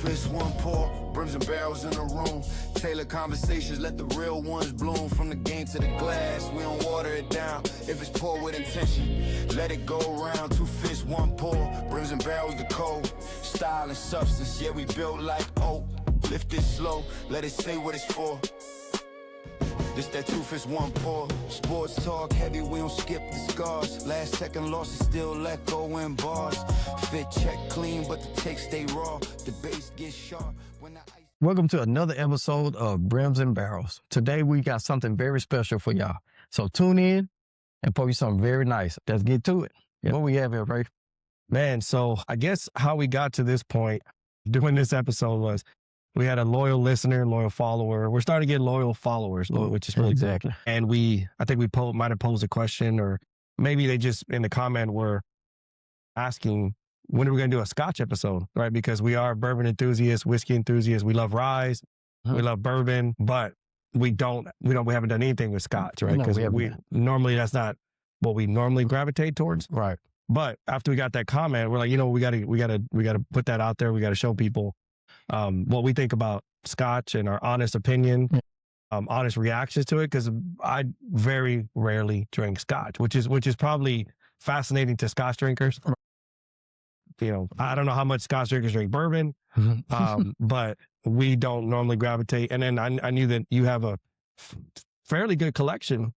fists, one pour, brims and barrels in the room. Tailor conversations, let the real ones bloom. From the game to the glass, we don't water it down. If it's poured with intention, let it go around. 2 fists, 1 pour, brims and barrels the code. Style and substance, yeah, we built like oak. Lift it slow, let it say what it's for. This that 2 fists, 1 pour. Sports talk heavy, we don't skip the scars. Last second losses still let go in bars. Fit check clean, but the takes stay raw. The bass gets sharp when the ice. Welcome to another episode of Brims and Barrels. Today we got something very special for y'all. So tune in and pour you something very nice. Let's get to it. Yep. What we have here, Ray? Man, so I guess how we got to this point doing this episode was we had a loyal listener, loyal follower. We're starting to get loyal followers, which is really exactly. Cool. And I think we might have posed a question, or maybe they just in the comment were asking, when are we going to do a Scotch episode, right? Because we are bourbon enthusiasts, whiskey enthusiasts. We love rye, we love bourbon, but we haven't done anything with Scotch, right? Because we normally, that's not what we normally gravitate towards. Right. But after we got that comment, we're like, we got to put that out there. We got to show people what we think about Scotch and our honest opinion, honest reactions to it. Because I very rarely drink Scotch, which is probably fascinating to Scotch drinkers. I don't know how much Scotch drinkers drink bourbon, but we don't normally gravitate. And then I knew that you have a fairly good collection.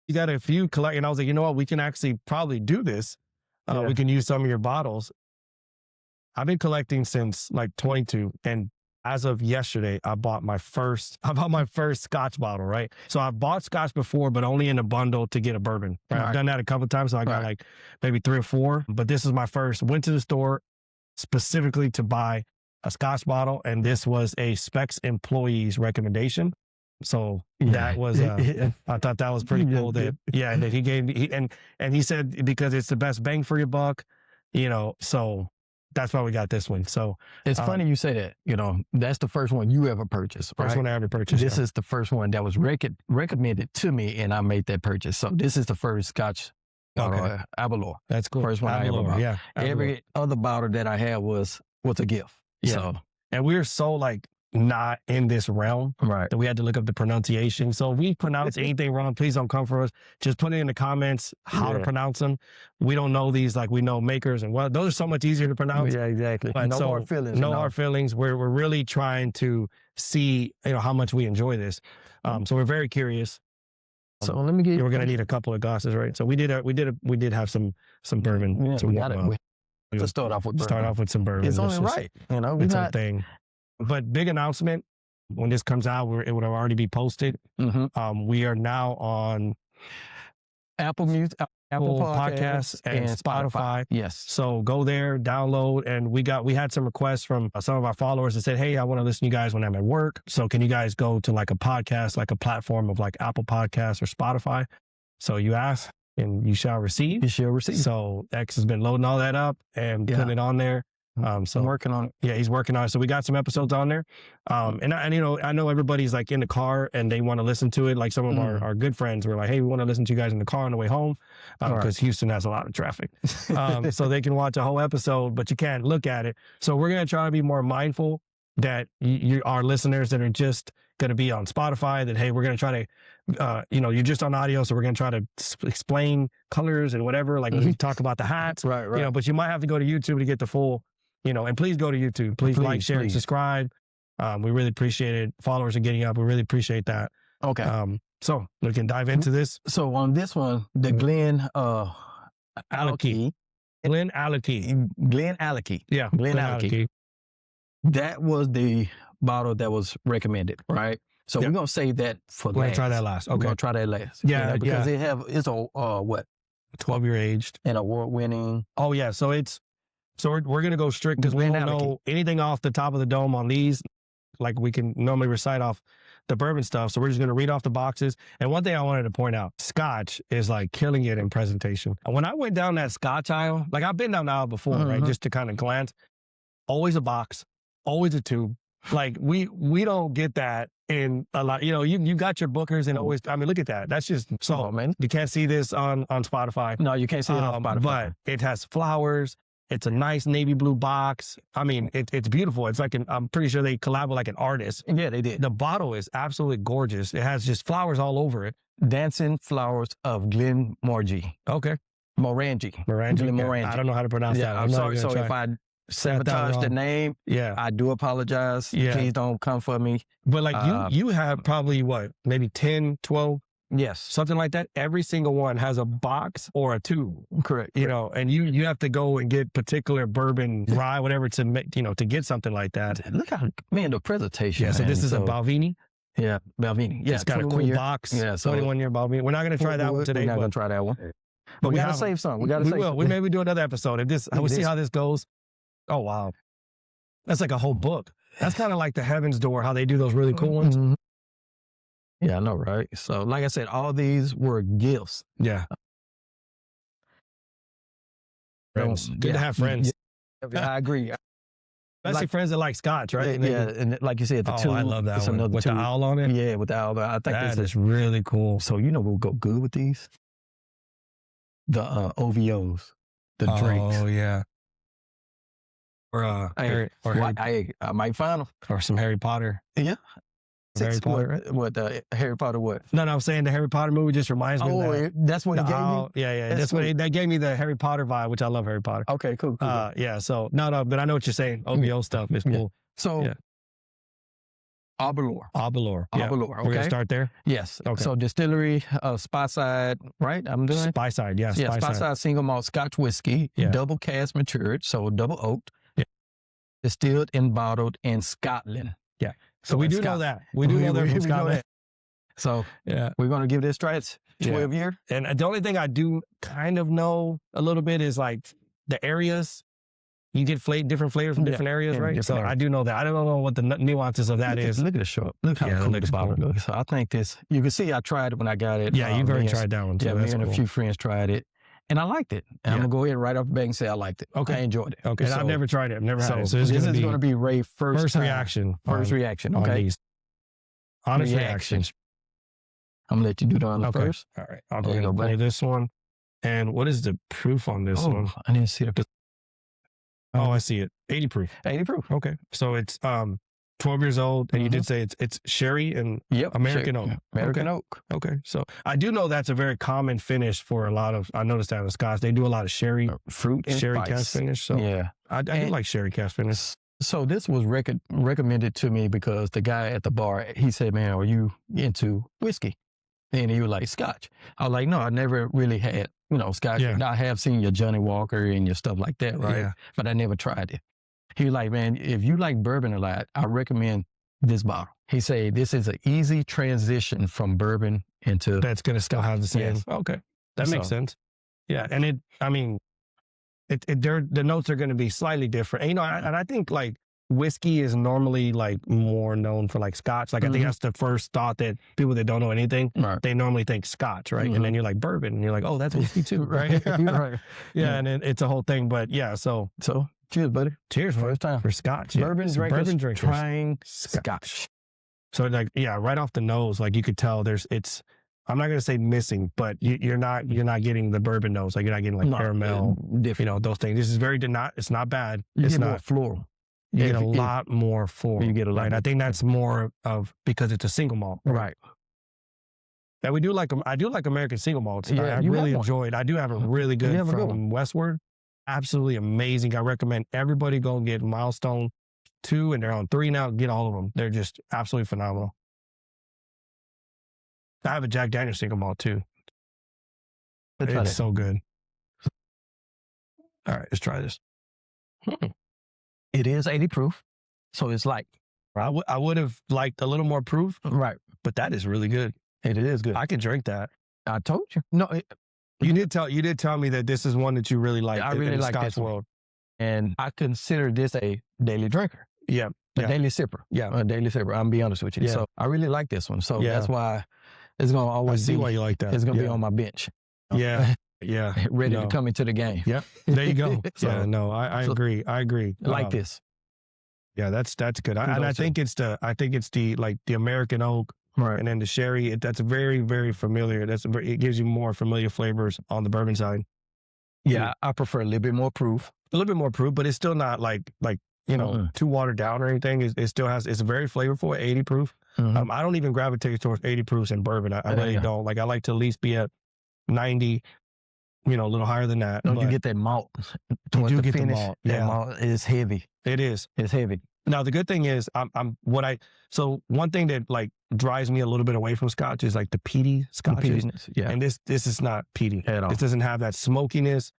You got a few and I was like, you know what, we can actually probably do this. We can use some of your bottles. I've been collecting since like 22, and as of yesterday, I bought my first Scotch bottle, right? So I've bought Scotch before, but only in a bundle to get a bourbon. Right? I've done that a couple of times, so I got like maybe 3 or 4, but this is my first. Went to the store specifically to buy a Scotch bottle, and this was a Specs employee's recommendation. So that was, I thought that was pretty cool that he gave, and he said, because it's the best bang for your buck, so that's why we got this one. So it's funny you say that, that's the first one you ever purchased. Right? First one I ever purchased. This is the first one that was recommended to me, and I made that purchase. So this is the first Scotch Aberlour. That's cool. First one I ever bought. Yeah. Every other bottle that I had was a gift. Yeah. So, and we're so not in this realm, right? That we had to look up the pronunciation. So if we pronounce anything wrong, please don't come for us. Just put it in the comments how to pronounce them. We don't know these like we know makers, and those are so much easier to pronounce. Yeah, exactly. But no hard feelings. No hard feelings. We're really trying to see how much we enjoy this. So we're very curious. So let me get. We're gonna need a couple of glasses, right? So we did have some bourbon. Yeah, so we got it. Let's start off with bourbon. Start off with some bourbon. It's only right. It's our thing. But big announcement, when this comes out, it would have already be posted. We are now on Apple Music, Apple Podcasts, and Spotify. Yes. So go there, download. And we had some requests from some of our followers that said, hey, I want to listen to you guys when I'm at work. So can you guys go to like a podcast, like a platform of like Apple Podcasts or Spotify? So you ask and you shall receive. You shall receive. So X has been loading all that up and putting it on there. So I'm working on it. Yeah, he's working on it. So we got some episodes on there. And I know everybody's like in the car and they want to listen to it. Like some of our good friends were like, hey, we want to listen to you guys in the car on the way home because Houston has a lot of traffic. So they can watch a whole episode, but you can't look at it. So we're going to try to be more mindful that our listeners that are just going to be on Spotify, that, hey, we're going to try to, you're just on audio. So we're going to try to explain colors and whatever, like we talk about the hats, right. But you might have to go to YouTube to get the full, and please go to YouTube. Please like, share, and subscribe. We really appreciate it. Followers are getting up. We really appreciate that. Okay. So we can dive into this. So on this one, the GlenAllachie. GlenAllachie. Yeah. GlenAllachie. That was the bottle that was recommended, right? So we're going to save that for last. We're going to try that last. Okay. We're going to try that last. Yeah. Because it's a, what? 12-year aged. And award-winning. Oh, yeah. So we're going to go strict because we don't know anything off the top of the dome on these. Like we can normally recite off the bourbon stuff. So we're just going to read off the boxes. And one thing I wanted to point out, Scotch is like killing it in presentation. And when I went down that Scotch aisle, like I've been down the aisle before, right? Just to kind of glance, always a box, always a tube. Like we don't get that in a lot. You got your bookers and always, look at that. That's just so, man. You can't see this on Spotify. No, you can't see it on Spotify. But it has flowers. It's a nice navy blue box. I mean, it's beautiful. It's like I'm pretty sure they collab with like an artist. Yeah, they did. The bottle is absolutely gorgeous. It has just flowers all over it. Dancing Flowers of Glen Morangi. Okay. Morangi. Morangi. Glen Yeah. Morangi. I don't know how to pronounce that. I'm sorry. So if I sabotage the name, I do apologize. Yeah. Please don't come for me. But like you have probably what, maybe 10, 12, yes, something like that. Every single one has a box or a tube. Correct. You know, and you have to go and get particular bourbon, rye, whatever to make, to get something like that. Look how, man, the presentation. Yeah. So this is a Balvenie. Yeah, Balvenie. Yeah, it's got a cool box. Yeah, so 21-year Balvenie. We're not going to try that one today. We're not going to try that one. But we got to save some. We got to save some. We maybe do another episode. We'll see how this goes. Oh, wow. That's like a whole book. That's kind of like the Heaven's Door, how they do those really cool ones. Mm-hmm. Yeah, I know, right? So, like I said, all these were gifts. Yeah. Friends. Good to have friends. Yeah, I agree. Especially friends that like Scotch, right? Yeah, and like you said, the two. I love that one. With the owl on it? Yeah, with the owl. I think that is really cool. So, we'll go good with these? The OVOs, the drinks. Oh, yeah. Or I might find them. Or some Harry Potter. Yeah. Harry Potter, right? What, Harry Potter what? No, I'm saying the Harry Potter movie just reminds me of that. That's what he gave me? Yeah. That gave me the Harry Potter vibe, which I love Harry Potter. Okay, cool. Yeah, so, no, but I know what you're saying. OVO stuff is cool. Yeah. So, Aberlour. Yeah. Okay. We're going to start there? Yes. Okay. So, distillery, Speyside, right? I'm doing? Speyside, yeah. Yeah, Speyside single malt Scotch whiskey, double cask matured, so double oaked, distilled and bottled in Scotland. Yeah. So we do know that. We do know that from Scotland. So we're going to give this try. It's 12 year. And the only thing I do kind of know a little bit is like the areas. You get different flavors from different areas, right? So I do know that. I don't know what the nuances of that is. Look at the short. Look how cool the bottle looks. So I think this, you can see I tried it when I got it. Yeah, you've already tried that one too. Yeah, me and a few friends tried it. And I liked it. And I'm going to go ahead right off the bat and say I liked it. Okay. I enjoyed it. Okay. And I've never tried it. I've never had it. So this is going to be Ray's first reaction. First reaction. Okay. Honest reactions. I'm going to let you do the other first. All right. I'll go ahead and play this one. And what is the proof on this one? I didn't see it. Oh, I see it. 80 proof. 80 proof. Okay. So it's 12 years old, and you did say it's sherry and American oak. American oak. Okay. So I do know that's a very common finish for a lot of, I noticed that in Scotch, they do a lot of sherry, fruit and sherry spice. cask finish. So I do like sherry cask finish. So this was recommended to me because the guy at the bar, he said, man, are you into whiskey? And he was like, Scotch. I was like, no, I never really had, Scotch. Yeah. I have seen your Johnny Walker and your stuff like that, right? Yeah. But I never tried it. He was like, man, if you like bourbon a lot, I recommend this bottle. He said, this is an easy transition from bourbon into... That's going to still have the same. Yes. Okay. That makes sense. Yeah. And the notes are going to be slightly different. And, and I think like whiskey is normally like more known for like Scotch. Like I think that's the first thought that people that don't know anything, they normally think Scotch, right? And then you're like bourbon and you're like, oh, that's whiskey too, right? Right. Yeah. And it's a whole thing, but so cheers, buddy. Cheers first time for Scotch. Bourbon drinkers trying Scotch. So like, right off the nose, like you could tell I'm not going to say missing, but you're not getting the bourbon nose. Like you're not getting like caramel, those things. This is it's not bad. It's not more floral. You get a lot more floral. You get a lot. Right? I think that's more of because it's a single malt. Right. And I do like American single malts. Yeah, I really enjoyed. I do have a really good from Westward. Absolutely amazing. I recommend everybody go and get Milestone 2, and they're on 3 now. Get all of them. They're just absolutely phenomenal. I have a Jack Daniel's single malt too. It's so good. All right, let's try this. It is 80 proof, so it's like I would have liked a little more proof, right? But that is really good. It is good. I could drink that. I told you. No, you did tell me that this is one that you really like. I really like this world, and I consider this a daily drinker. Yeah, a daily sipper. Yeah, a daily sipper. I'm be honest with you. Yeah. So I really like this one. So that's why it's gonna always. I see why you like that. It's gonna be on my bench. Yeah. Yeah. Ready to come into the game. Yeah. There you go. I agree. I agree. Like this. Yeah, that's good. I think it's the American oak, right? And then the sherry. That's very, very familiar. It gives you more familiar flavors on the bourbon side. Yeah, I prefer a little bit more proof. a little bit more proof, but it's still not like too watered down or anything. It still has, it's very flavorful at 80 proof. I don't even gravitate towards 80 proofs in bourbon. I really don't. Like, I like to at least be at 90, a little higher than that. Don't you get that malt? You do get finish, the malt. That malt is heavy. It is. It's heavy. Now, the good thing is, so one thing that like drives me a little bit away from Scotch is like the peaty Scotches. Yeah. And this is not peaty at all. This doesn't have that smokiness.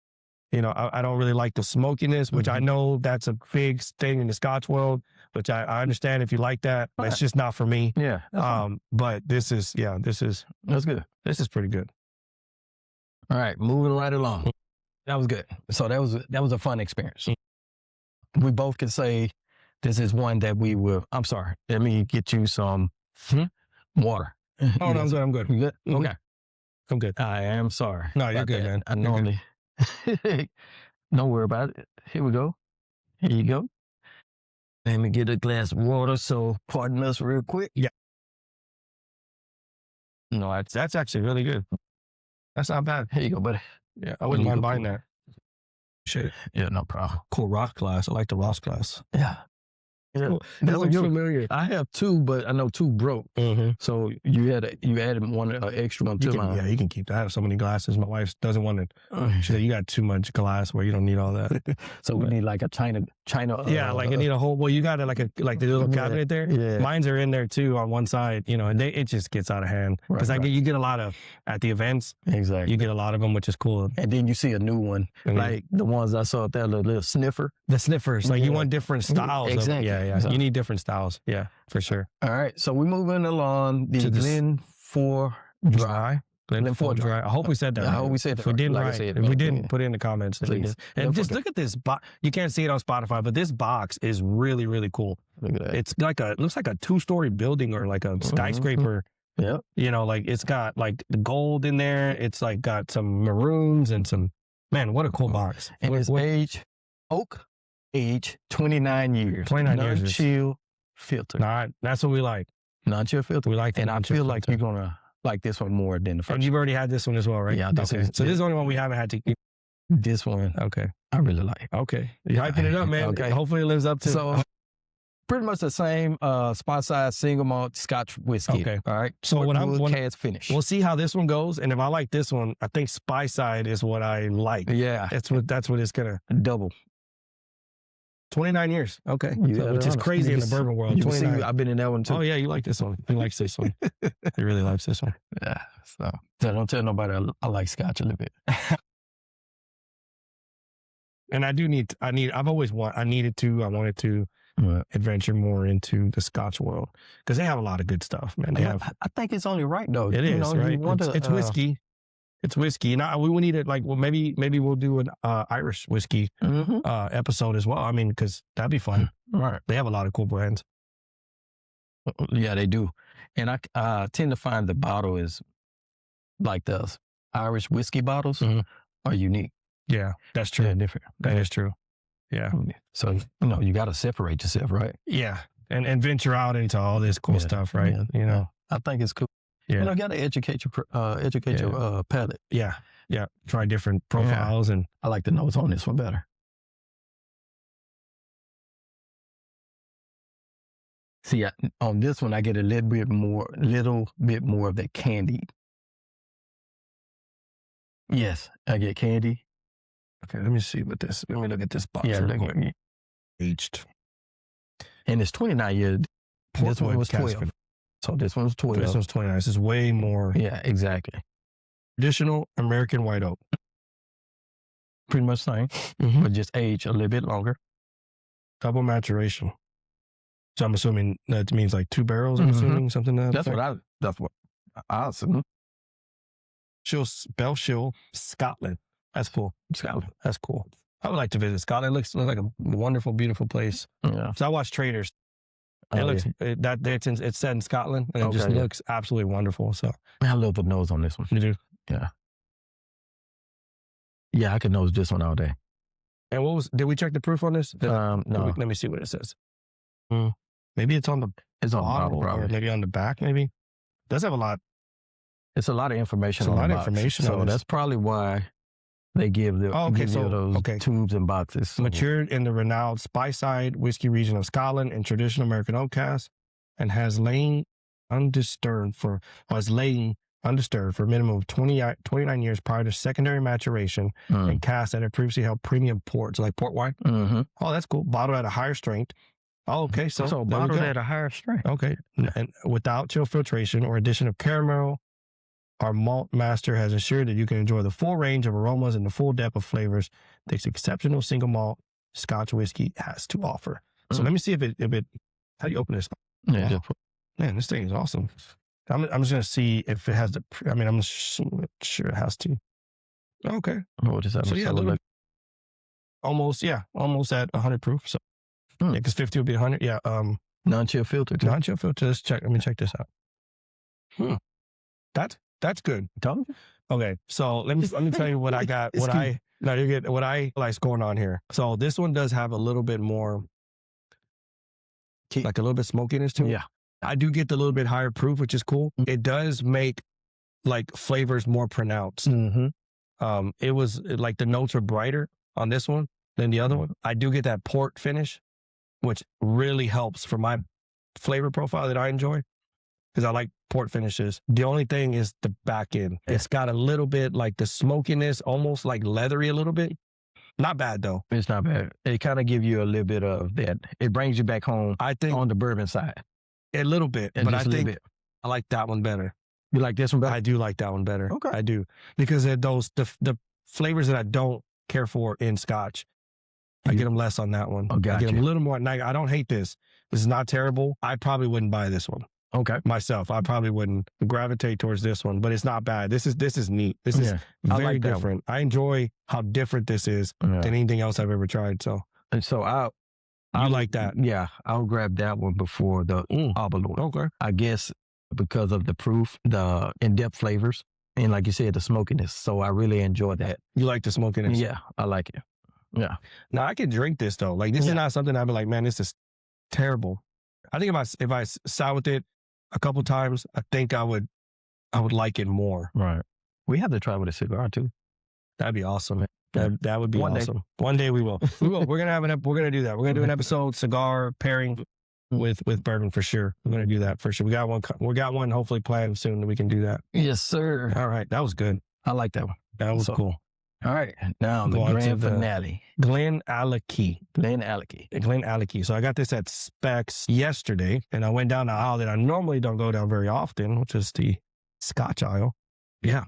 I don't really like the smokiness, which I know that's a big thing in the Scotch world, which I understand if you like that. But it's just not for me. Yeah. But this is that's good. This is pretty good. All right, moving right along. That was good. So that was a fun experience. We both can say this is one that we will. I'm sorry. Let me get you some water. Oh, no, I'm good. You good? Okay. I'm good. I am sorry. No, you're good, man. I normally. Don't worry about it. Here we go. Here you go. Let me get a glass of water. So pardon us real quick. Yeah. No, that's actually really good. That's not bad. Here you go, buddy. Yeah, I wouldn't mind buying that. Shit. Yeah, no problem. Cool Ross glass. I like the Ross glass. Yeah. Cool. That looks familiar. I have two, but I know two broke. So you added one extra one to mine. Yeah, you can keep that. I have so many glasses. My wife doesn't want it. She said, you got too much glass where you don't need all that. So we need like a China. Yeah, like you need a whole. Well, you got it like the little cabinet there. Yeah. Mine's are in there too on one side. And it just gets out of hand because you get a lot of at the events. Exactly. You get a lot of them, which is cool. And then you see a new one, like the ones I saw up there, the little sniffer. The sniffers, like you want different styles. Exactly. Yeah. So, you need different styles. Yeah, for sure. All right, so we're moving along the Glen Fohdry. Glen Fohdry. I hope we said that. I hope we said that. If we didn't, like if we didn't, put it in the comments. Please. And just look at this box. You can't see it on Spotify, but this box is really, really cool. Look at that. It's like it looks like a 2-story building or like a skyscraper. Yeah. Like it's got like the gold in there. It's like got some maroons and some, man, what a cool box. And it's oak age 29 years. 29 years. Non-chill filter. That's what we like. Non-chill filter. We like, and I feel like you're gonna like this one more than the first. And you've already had this one as well, right? Yeah. So this is the only one we haven't had to. This one. Okay. I really like. Okay. You're hyping it up, man. Okay. Hopefully it lives up to. So pretty much the same spot size single malt Scotch whiskey. Okay. All right. So when cast finish. We'll see how this one goes, and if I like this one, I think Spy Side is what I like. Yeah. That's what it's gonna double. 29 years. Okay. So, which is crazy in the bourbon world. 29. I've been in that one too. Oh yeah, you like this one. He likes this one. He really likes this one. Yeah. So don't tell nobody I like Scotch a little bit. And I needed to adventure more into the Scotch world because they have a lot of good stuff, man. I think it's only right though. It is, right? It's whiskey. It's whiskey. Now we need it. Like, well, maybe we'll do an Irish whiskey episode as well. I mean, because that'd be fun. Right. They have a lot of cool brands. Yeah, they do. And I tend to find the bottle is like the Irish whiskey bottles are unique. Yeah, that's true. They're different. That is true. Yeah. So you got to separate yourself, right? Yeah, and venture out into all this cool stuff, right? Yeah. I think it's cool. Yeah. You got to educate your palate. Yeah. Try different profiles, and I like the notes on this one better. See, on this one, I get a little bit more of that candy. Yes, I get candy. Okay, let me see what this. Let me look at this box. Yeah, real quick. Aged, and it's 29 years. This one was 12. So this one's 12. This one's 29. This is way more. Yeah, exactly. Traditional American white oak. Pretty much same, but just aged a little bit longer. Double maturation. So I'm assuming that means like 2 barrels. I'm assuming something like that. That's what I assume. Belchill, Scotland. That's cool. Scotland. That's cool. I would like to visit Scotland. It looks like a wonderful, beautiful place. Yeah. So I watched Traders. It's set in Scotland, and it just looks absolutely wonderful. So I love the nose on this one. You do? Yeah. Yeah, I could nose this one all day. And did we check the proof on this? No. Let me see what it says. Maybe it's on the bottle, probably. Or maybe on the back, maybe. It does have a lot. It's a lot of information. It's a lot of information. So that's probably why They give the Oh, okay, give you so- those okay. tubes and boxes. So, Matured in the renowned Speyside whiskey region of Scotland and traditional American oak casks, and has lain undisturbed for a minimum of 29 years prior to secondary maturation, and casks that have previously held premium ports, like port wine. Mm-hmm. Oh, that's cool. Bottled at a higher strength. Oh, okay. So there we bottled go. at a higher strength. Okay. And without chill filtration or addition of caramel, our malt master has ensured that you can enjoy the full range of aromas and the full depth of flavors this exceptional single malt Scotch whiskey has to offer. So let me see if it, how do you open this? Yeah, Wow. just Man, this thing is awesome. I'm just going to see if it has the, I'm sure it has to. Okay. what is that? So yeah, almost at 100 proof. So yeah, because 50 would be 100. Yeah. Non-chill filter. Too. Non-chill filter. Let's check. Let me check this out. That's good. Told you. Okay, so let me tell you what I got. What I like's going on here. So this one does have a little bit more, like a little bit smokiness to it. Yeah. I do get the little bit higher proof, which is cool. It does make like flavors more pronounced. Mm-hmm. It was like the notes are brighter on this one than the other one. I do get that port finish, which really helps for my flavor profile that I enjoy, because I like port finishes. The only thing is the back end. It's got a little bit like the smokiness, almost like leathery a little bit. Not bad though. It's not bad. It kind of gives you a little bit of that. It brings you back home. I think on the bourbon side. a little bit, And but I just a little think bit. I like that one better. You like this one better? I do like that one better. Okay. I do, because the flavors that I don't care for in Scotch, I get them less on that one. Oh, I get them gotcha. a little more. I don't hate this. This is not terrible. I probably wouldn't buy this one Okay. myself. I probably wouldn't gravitate towards this one, but it's not bad. This is neat. This is Yeah. I very like that one. different. I enjoy how different this is Yeah. than anything else I've ever tried. So And so I like that. Yeah, I'll grab that one before the Aberlour. Okay. I guess because of the proof, the in-depth flavors, and like you said, the smokiness. So I really enjoy that. You like the smokiness? Yeah, I like it. Yeah. Now I can drink this though. Like this is not something I'd be like, man, this is terrible. I think if I sat with it a couple times, I think I would like it more. Right. We have to try with a cigar too. That'd be awesome. That would be One day. awesome. One day we will. We will. We're gonna do that. We're gonna do an episode cigar pairing with bourbon for sure. We're gonna do that for sure. We got one hopefully planned soon that we can do that. Yes, sir. All right, that was good. I like that one. That was cool. All right. Now the Go on to grand the- finale. GlenAllachie. GlenAllachie. So I got this at Specs yesterday, and I went down the aisle that I normally don't go down very often, which is the Scotch aisle. Yeah.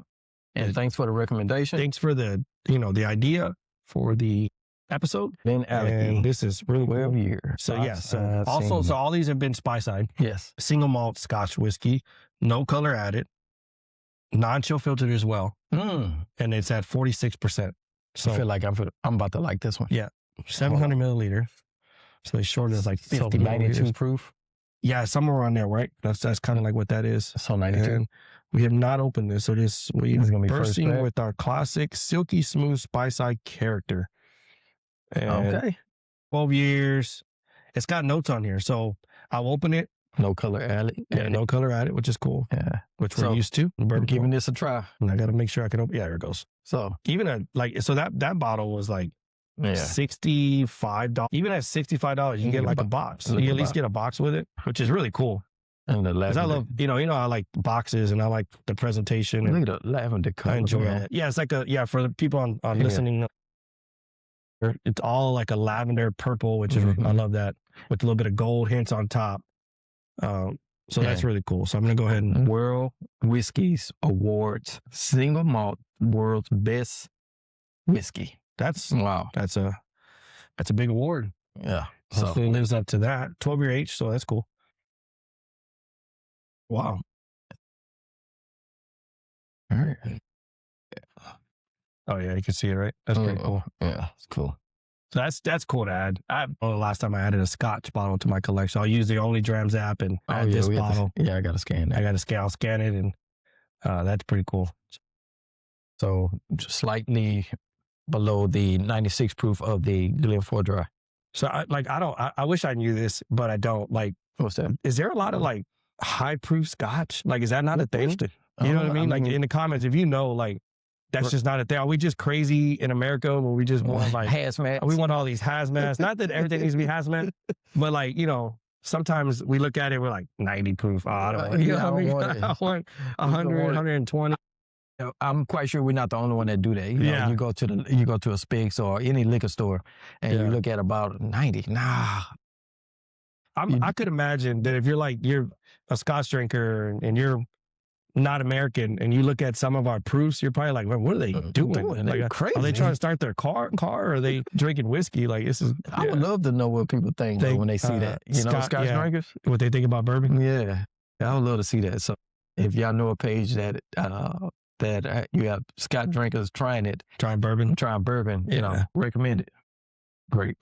And thanks for the recommendation. Thanks for the idea for the episode. And GlenAllachie. this is really 12 cool. years. So yeah, so all these have been Speyside, Yes. single malt Scotch whiskey, no color added, non-chill filtered as well, and it's at 46%. So I feel like I'm about to like this one. Yeah. 700 milliliter. So it's short as like 50 92 milliliters. proof. Yeah, somewhere around there, right? That's kind of like what that is. So 92. And we have not opened this, so we're is gonna be first bursting pack. with our classic silky smooth Speyside character. And Okay. 12 years. It's got notes on here, so I'll open it. No color added. Yeah, no color added, which is cool, Yeah. which So, we're used to. I'm Bourbon giving Club. this a try. And I got to make sure I can open. Yeah, there it goes. So Even that bottle was like yeah. $65. Even at $65, you can get like a box. Like You a at least box. get a box with it, which is really cool. And the Because lavender. I love, I like boxes and I like the presentation. And Look at the lavender color. I enjoy man. it. Yeah, it's like for the people on Yeah. listening, it's all like a lavender purple, which is, I love that, with a little bit of gold hints on top. So that's really cool. So I'm going to go ahead and, World Whiskeys Awards Single Malt World's Best Whiskey. that's Wow. a big award. Yeah. So Hopefully it lives up to that. 12-year age, so that's cool. Wow. all right. Oh yeah, you can see it, right? That's pretty cool. Yeah, it's cool. So that's cool to add. The last time I added a Scotch bottle to my collection, I'll use the Only Drams app and add this we have to- bottle. yeah, I got to scan that. I got to I'll scan it, and that's pretty cool. So just slightly below the 96 proof of the Glen Fohdry. So I wish I knew this, but I don't. Like, What's that? is there a lot of like high proof Scotch? Like, is that not a thing? Interesting. You know what I mean? Like in the comments, if you know, like, That's just not a thing. Are we just crazy in America where we just want like hazmat? We want all these hazmats. Not that everything needs to be hazmat, but like, you know, sometimes we look at it, we're like 90 proof. Oh, I don't want it. You know what I mean? I want 100, 120. I'm quite sure we're not the only one that do that. You know, you go to a Spix or any liquor store and you look at about 90. Nah. I could imagine that if you're a Scotch drinker and you're not American and you look at some of our proofs, you're probably like, well, what are they doing? They're like, crazy. Are they trying to start their car or are they drinking whiskey? Like this is. I would love to know what people think though, when they see that. You know, Scotch drinkers, what they think about bourbon. Yeah, I would love to see that. So if y'all know a page that you have Scotch drinkers trying bourbon, you know, recommend it. Grape.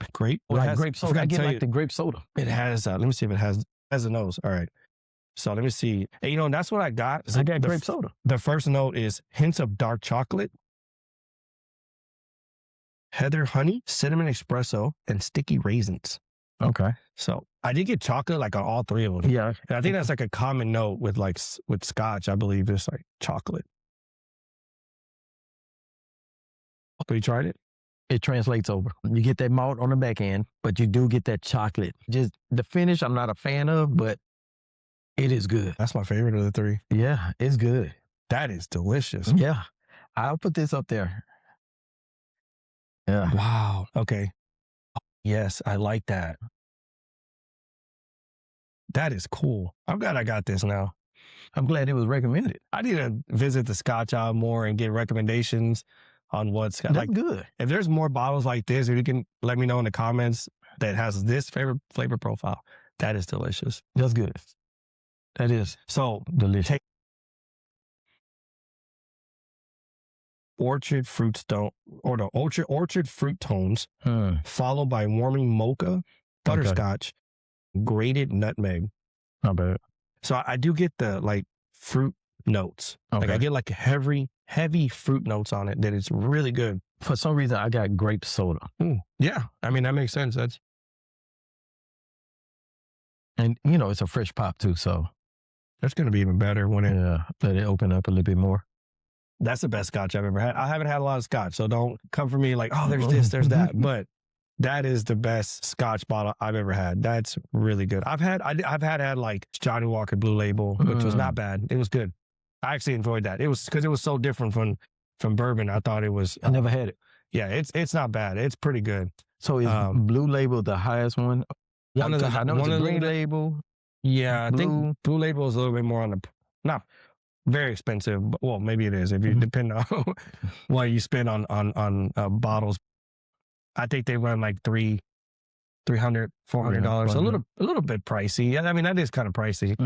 Well, like grape soda. I get like the grape soda. It has. Let me see if it has a nose. All right. So let me see. And, you know, that's what I got. I got grape soda. The first note is hints of dark chocolate, heather honey, cinnamon espresso, and sticky raisins. Okay. So I did get chocolate like on all three of them. Yeah. And I think that's like a common note with Scotch. I believe it's like chocolate. Have you tried it? It translates over. You get that malt on the back end, but you do get that chocolate. Just the finish, I'm not a fan of, but it is good. That's my favorite of the three. Yeah, it's good. That is delicious. Yeah. I'll put this up there. Yeah. Wow. Okay. Yes, I like that. That is cool. I'm glad I got this now. I'm glad it was recommended. I need to visit the Scotch aisle more and get recommendations on what's That's like good. If there's more bottles like this, if you can let me know in the comments that has this favorite flavor profile, that is delicious. That's good. That is so delicious. Orchard fruit fruit tones, followed by warming mocha, butterscotch, grated nutmeg. Not bad. So I do get the like fruit notes. Okay. Like I get like heavy fruit notes on it that is really good. For some reason, I got grape soda. Yeah, I mean that makes sense. And you know it's a fresh pop too, so that's going to be even better when let it open up a little bit more. That's the best Scotch I've ever had. I haven't had a lot of Scotch, so don't come for me like, oh, there's this, there's that. But that is the best Scotch bottle I've ever had. That's really good. I've had like Johnny Walker Blue Label, which was not bad. It was good. I actually enjoyed that. It was because it was so different from bourbon. I thought it was. I never had it. Yeah, it's not bad. It's pretty good. So is Blue Label the highest one? One of the Green Label. Yeah, I think Blue Label is a little bit more on the not very expensive. But, well, maybe it is if you depend on what you spend on bottles. I think they run like $300, $400. A little bit pricey. I mean, that is kind of pricey.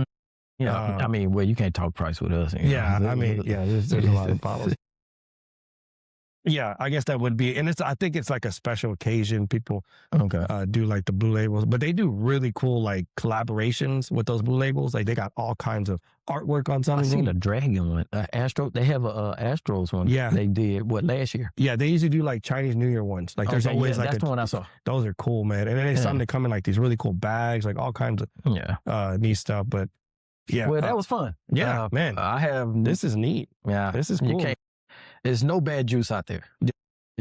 Yeah, I mean, well, you can't talk price with us. Yeah, I mean, yeah, there's a lot of bottles. Yeah, I guess that would be, and I think it's like a special occasion. People do like the Blue Labels, but they do really cool like collaborations with those Blue Labels. Like they got all kinds of artwork on some of them. I seen a dragon one, Astro. They have a Astros one. Yeah, they did last year. Yeah, they usually do like Chinese New Year ones. Like there's always like that's the one I saw. Those are cool, man. And then it's something to come in like these really cool bags, like all kinds of neat stuff. But yeah, well, that was fun. Yeah, man. This is neat. Yeah, this is cool. There's no bad juice out there. It's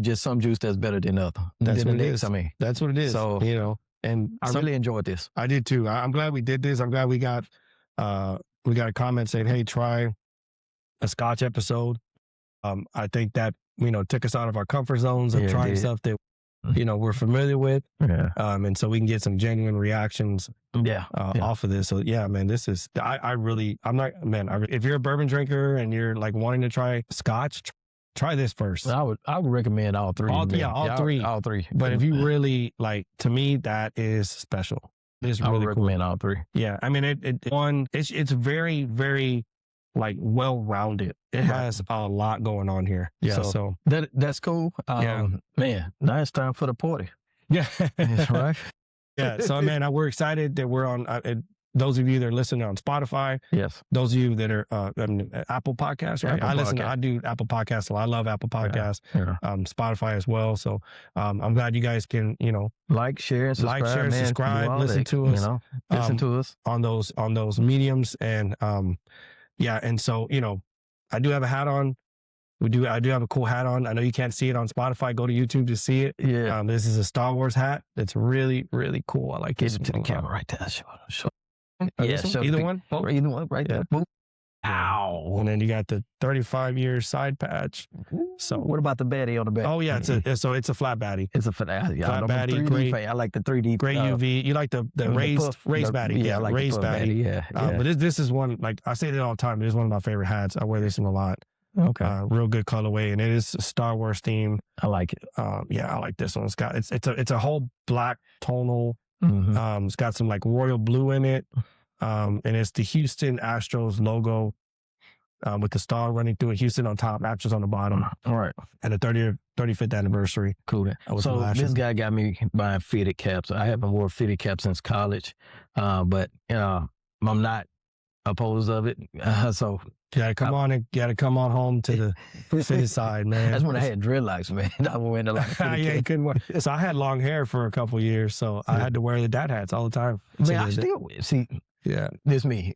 just some juice that's better than other. That's what it is. I mean, that's what it is. So, you know, and I really enjoyed this. I did too. I'm glad we did this. I'm glad we got a comment saying, "Hey, try a Scotch episode." I think that took us out of our comfort zones of trying stuff that we're familiar with. Yeah. And so we can get some genuine reactions. Off of this. So yeah, man, this is if you're a bourbon drinker and you're like wanting to try Scotch, try this first. I would recommend all three. All three. But if you really like, to me, that is special. It's really I would recommend all three. Yeah, I mean, it's very, very like well-rounded. It has a lot going on here. Yeah, so that's cool. Man, now it's time for the party. Yeah, that's right. Yeah, so man, we're excited that we're on. Those of you that are listening on Spotify, yes. Those of you that are Apple Podcasts, right? I do Apple Podcasts, so I love Apple Podcasts. Yeah. Spotify as well. So I'm glad you guys can like, share, and subscribe. Listen to us. Listen to us on those mediums, and and so I do have a hat on. I do have a cool hat on. I know you can't see it on Spotify. Go to YouTube to see it. Yeah. This is a Star Wars hat. It's really, really cool. I like Get it. it to the camera right there. Show. Yeah, show Either the- one. Either one right there. Boom. Ow. And then you got the 35-year side patch. So What about the baddie on the back? oh yeah, it's a flat baddie. It's a flat. Yeah, Flat I'm a baddie, 3D great- fan. I like the 3D. Great UV. You like the raised baddie. Yeah, I like raised the puff baddie. Yeah. But this is one, like I say it all the time. It is one of my favorite hats. I wear this one a lot. Okay. Real good colorway, and it is a Star Wars theme. I like it. Yeah, I like this one. It's a whole black tonal. Mhm. It's got some like royal blue in it. And it's the Houston Astros logo with the star running through it. Houston on top, Astros on the bottom. All right. And the 35th anniversary. Cool. was So last this year. guy got me buying fitted caps. I haven't worn fitted caps since college, but I'm not opposed of it. So You gotta come on home to the fitted side, man. that's when I had dreadlocks, man. I was wearing a lot of fitted Yeah, you caps. couldn't wear. So I had long hair for a couple years, so I had to wear the dad hats all the time. Man, I still see. Yeah, This me.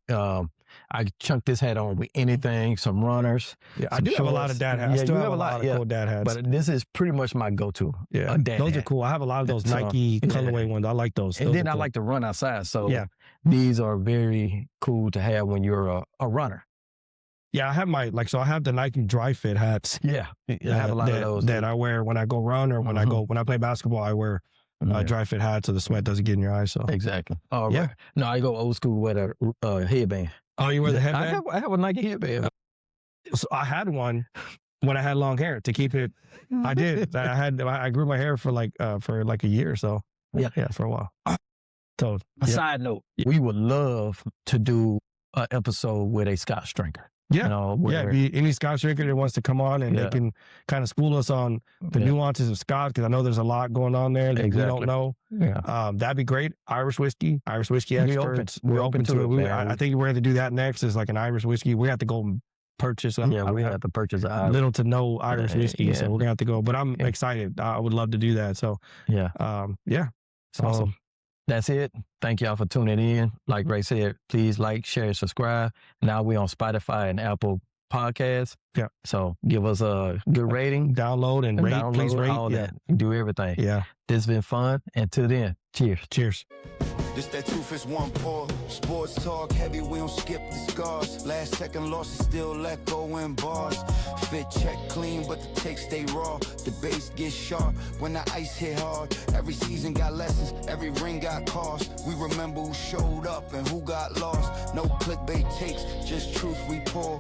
I chunk this hat on with anything. Some runners. yeah. I some do have a lot of shorts. dad hats. Yeah, I still you have a lot of yeah. cool dad hats. But this is pretty much my go-to. Yeah, dad those are hat. cool. I have a lot of those So, Nike yeah. colorway ones. I like those. And Those then are I cool. like to run outside. So Yeah. these are very cool to have when you're a runner. Yeah, I have I have the Nike dry fit hats. Yeah. I have a lot that, of those. that I wear when I go run or when I play basketball. I wear Yeah. dry fit hats so the sweat doesn't get in your eyes. So Exactly. Oh, Yeah. right. No, I go old school with a headband. oh, you wear the headband? I have a Nike headband. So I had one when I had long hair to keep it. I did. I grew my hair for like a year or so. Yeah. For a while. So A yeah. side note, we would love to do an episode with a Scotch drinker. Yeah. You know, Yeah, where, any Scotch drinker that wants to come on and Yeah. they can kind of school us on the Yeah. nuances of Scotch, because I know there's a lot going on there that we Exactly. don't know. yeah. That'd be great. Irish whiskey We're open. experts. We're open to it, man. I think we're going to do that next. Is like an Irish whiskey. We have to go and purchase. Yeah, we have to purchase a little to no Irish whiskey, yeah. so we're gonna have to go. But I'm Yeah. excited. I would love to do that. So Yeah. yeah, it's So awesome. that's it. Thank y'all for tuning in. Like Ray said, please like, share, subscribe. Now we're on Spotify and Apple Podcasts. Yeah. So give us a good rating. Download and rate. Download, Please rate. all Yeah, that. Do everything. yeah. This has been fun. Until then, cheers. Cheers. This that 2 fist 1 pour. Sports talk heavy, we don't skip the scars. Last second losses still let go in bars. Fit check clean, but the takes stay raw. The bass gets sharp when the ice hit hard. Every season got lessons, every ring got cost. We remember who showed up and who got lost. No clickbait takes, just truth we pour.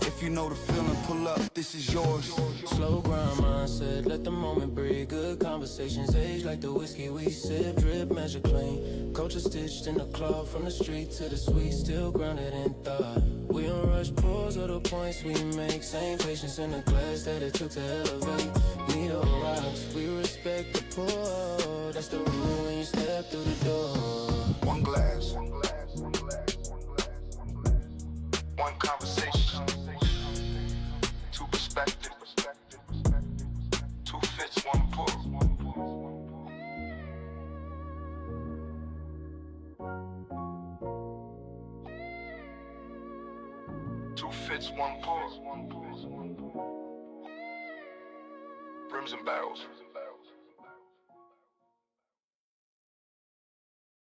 If you know the feeling, pull up, this is yours. Slow grind mindset, let the moment breathe. Good conversations age like the whiskey we sip. Drip, measure clean. Culture stitched in the cloth. From the street to the suite, still grounded in thought. We don't rush pause of the points we make. Same patience in the glass that it took to elevate. Need a rocks, we respect the pour. That's the rule when you step through the door. One glass, one conversation, two perspectives, two fits, one pour. Two fits, one pour. Brims and barrels.